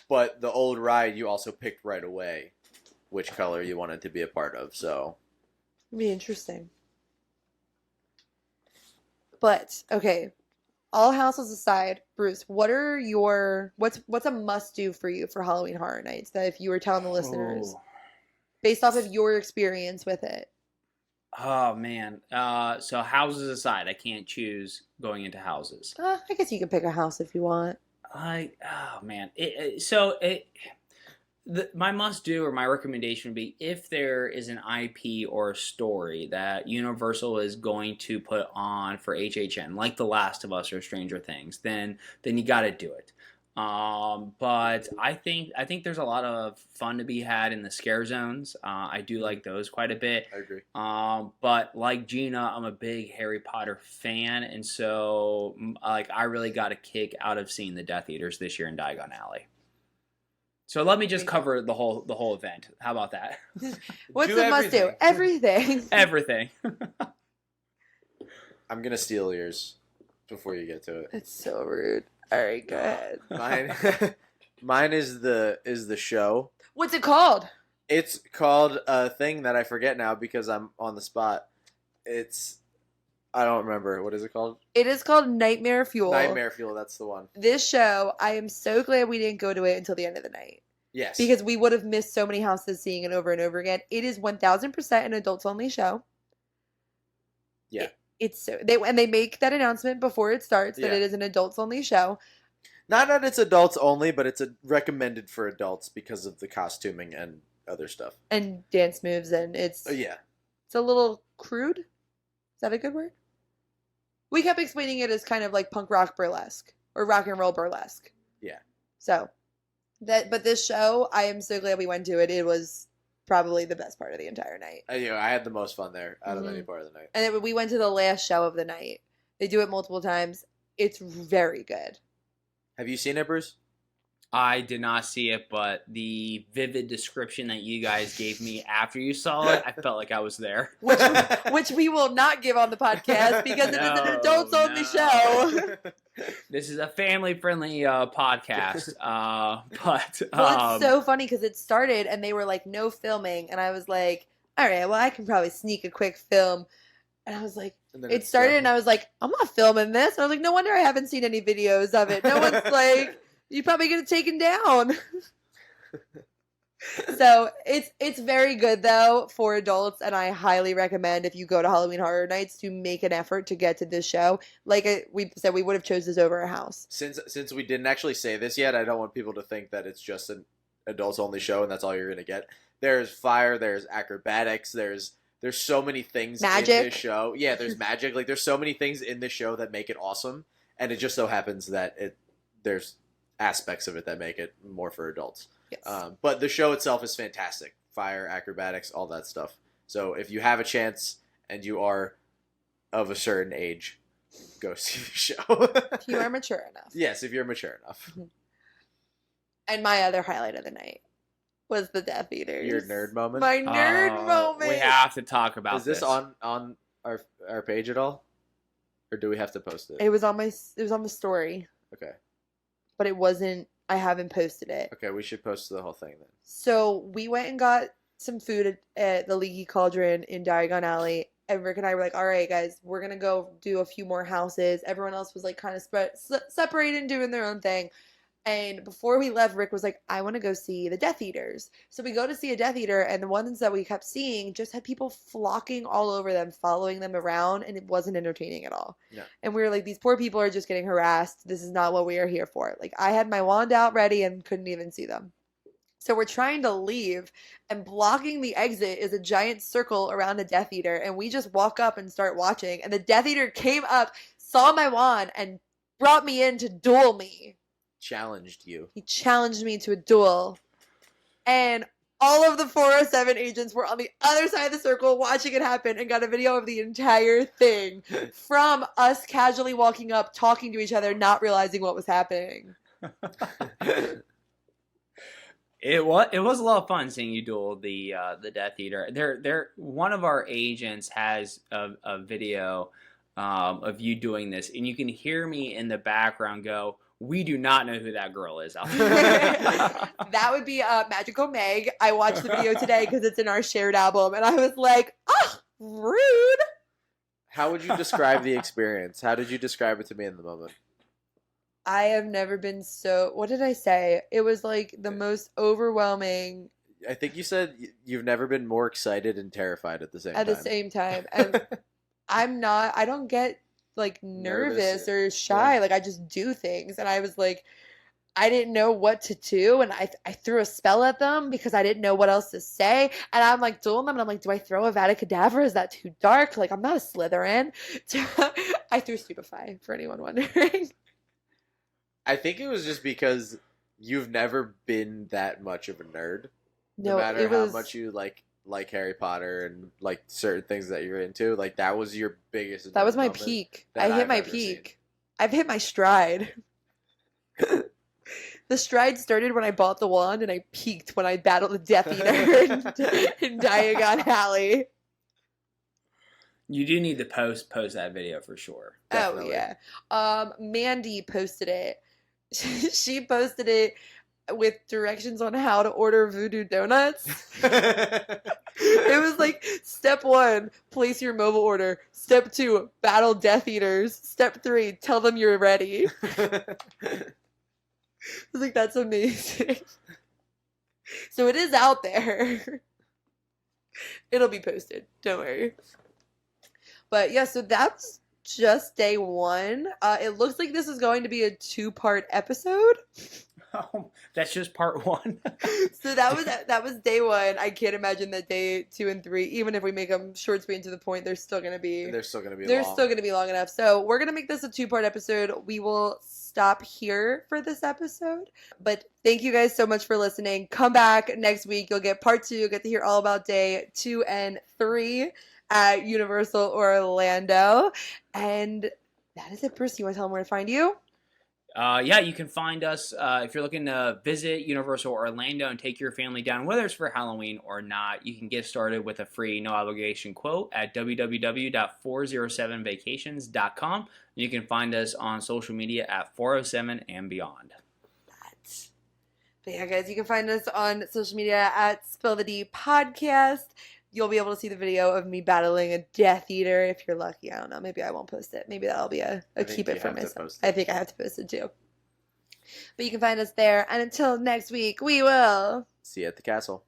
But the old ride, you also picked right away which color you wanted to be a part of. So It'd be interesting. But, okay, all houses aside, Bruce, what's a must do for you for Halloween Horror Nights that if you were telling the listeners based off of your experience with it? Oh man. So houses aside, I can't choose going into houses. I guess you can pick a house if you want. Oh man. My must do or my recommendation would be if there is an IP or a story that Universal is going to put on for HHN, like The Last of Us or Stranger Things, then you got to do it. But I think there's a lot of fun to be had in the scare zones. I do like those quite a bit. I agree. But like Gina, I'm a big Harry Potter fan, and so like I really got a kick out of seeing the Death Eaters this year in Diagon Alley. So let me just cover the whole event. How about that? What's the must do? Everything. Everything. I'm gonna steal yours before you get to it. It's so rude. All right, go ahead. Mine is the show. What's it called? It's called a thing that I forget now because I'm on the spot. I don't remember. What is it called? It is called Nightmare Fuel. Nightmare Fuel, that's the one. This show, I am so glad we didn't go to it until the end of the night. Yes. Because we would have missed so many houses seeing it over and over again. It is 1000% an adults only show. Yeah. They make that announcement before it starts that it is an adults only show. Not that it's adults only, but it's recommended for adults because of the costuming and other stuff. And dance moves, and it's a little crude. Is that a good word? We kept explaining it as kind of like punk rock burlesque or rock and roll burlesque. Yeah. So but this show, I am so glad we went to it. It was probably the best part of the entire night. I had the most fun there out of any part of the night. And we went to the last show of the night. They do it multiple times. It's very good. Have you seen it, Bruce? I did not see it, but the vivid description that you guys gave me after you saw it, I felt like I was there. Which we will not give on the podcast because it is an adults-only show. This is a family-friendly podcast. But well, it's so funny because it started and they were like, no filming. And I was like, all right, well, I can probably sneak a quick film. And I was like, it started and I was like, I'm not filming this. And I was like, no wonder I haven't seen any videos of it. No one's like... You probably get it taken down. So it's very good though for adults, and I highly recommend if you go to Halloween Horror Nights to make an effort to get to this show. Like we said, we would have chose this over a house. Since we didn't actually say this yet, I don't want people to think that it's just an adults only show and that's all you're gonna get. There's fire, there's acrobatics, there's so many things in this show. Yeah, there's magic. Like there's so many things in this show that make it awesome, and it just so happens that there's aspects of it that make it more for adults. Yes. But the show itself is fantastic. Fire, acrobatics, all that stuff. So if you have a chance and you are of a certain age, go see the show. If you are mature enough. Yes, if you're mature enough. And my other highlight of the night was the Death Eaters. Your nerd moment? My nerd moment. We have to talk about this. Is this on our page at all? Or do we have to post it? It was on the story. Okay. But it wasn't, I haven't posted it. Okay, we should post the whole thing then. So we went and got some food at the Leaky Cauldron in Diagon Alley. And Rick and I were like, all right, guys, we're going to go do a few more houses. Everyone else was like kind of separated and doing their own thing. And before we left, Rick was like, I want to go see the Death Eaters. So we go to see a Death Eater, and the ones that we kept seeing just had people flocking all over them, following them around, and it wasn't entertaining at all. No. And we were like, these poor people are just getting harassed. This is not what we are here for. Like, I had my wand out ready and couldn't even see them. So we're trying to leave, and blocking the exit is a giant circle around the Death Eater, and we just walk up and start watching. And the Death Eater came up, saw my wand, and brought me in to duel me. Challenged you. He challenged me to a duel. And all of the 407 agents were on the other side of the circle watching it happen and got a video of the entire thing from us casually walking up, talking to each other, not realizing what was happening. It was a lot of fun seeing you duel the Death Eater. There one of our agents has a video of you doing this, and you can hear me in the background go, we do not know who that girl is out there. That would be Magical Meg. I watched the video today because it's in our shared album, and I was like, oh, rude. How would you describe the experience? How did you describe it to me in the moment? I have never been so. What did I say? It was like the most overwhelming I think you said you've never been more excited and terrified at the same at time. the same time. And I'm not. I don't get like nervous or shy. Yeah. Like I just do things, and I was like, I didn't know what to do, and I threw a spell at them because I didn't know what else to say. And I'm like doing them, and I'm like, do I throw a Vada Kedavra? Is that too dark? Like I'm not a Slytherin. I threw Stupefy for anyone wondering. I think it was just because you've never been that much of a nerd. No No, matter it how was much you like Harry Potter and like certain things that you're into, like that was your biggest. that was my moment peak. that I hit I've my ever peak. seen. I've hit my stride. The stride started when I bought the wand, and I peaked when I battled the Death Eater in Diagon Alley. You do need to post that video for sure. Definitely. Oh yeah. Mandy posted it. She posted it with directions on how to order voodoo donuts. It was like step 1, place your mobile order. Step 2, battle Death Eaters. Step 3, tell them you're ready. I was like, that's amazing. So it is out there. It'll be posted. Don't worry. But yeah, so that's just day 1. It looks like this is going to be a 2-part episode. Oh, that's just part 1. So that was day 1. I can't imagine that day 2 and 3, even if we make them short, sweet, and to the point, they're still gonna be long enough. So we're gonna make this a 2-part episode. We will stop here for this episode. But thank you guys so much for listening. Come back next week. You'll get part 2. You'll get to hear all about day 2 and 3 at Universal Orlando. And that is it. Bruce, you want to tell them where to find you? Yeah, you can find us if you're looking to visit Universal Orlando and take your family down, whether it's for Halloween or not. You can get started with a free no obligation quote at www.407vacations.com. You can find us on social media at 407 and beyond. But yeah, guys, you can find us on social media at Spill the D Podcast. You'll be able to see the video of me battling a Death Eater if you're lucky. I don't know. Maybe I won't post it. Maybe that'll be a keep it for myself. I think I have to post it too. But you can find us there. And until next week, we will see you at the castle.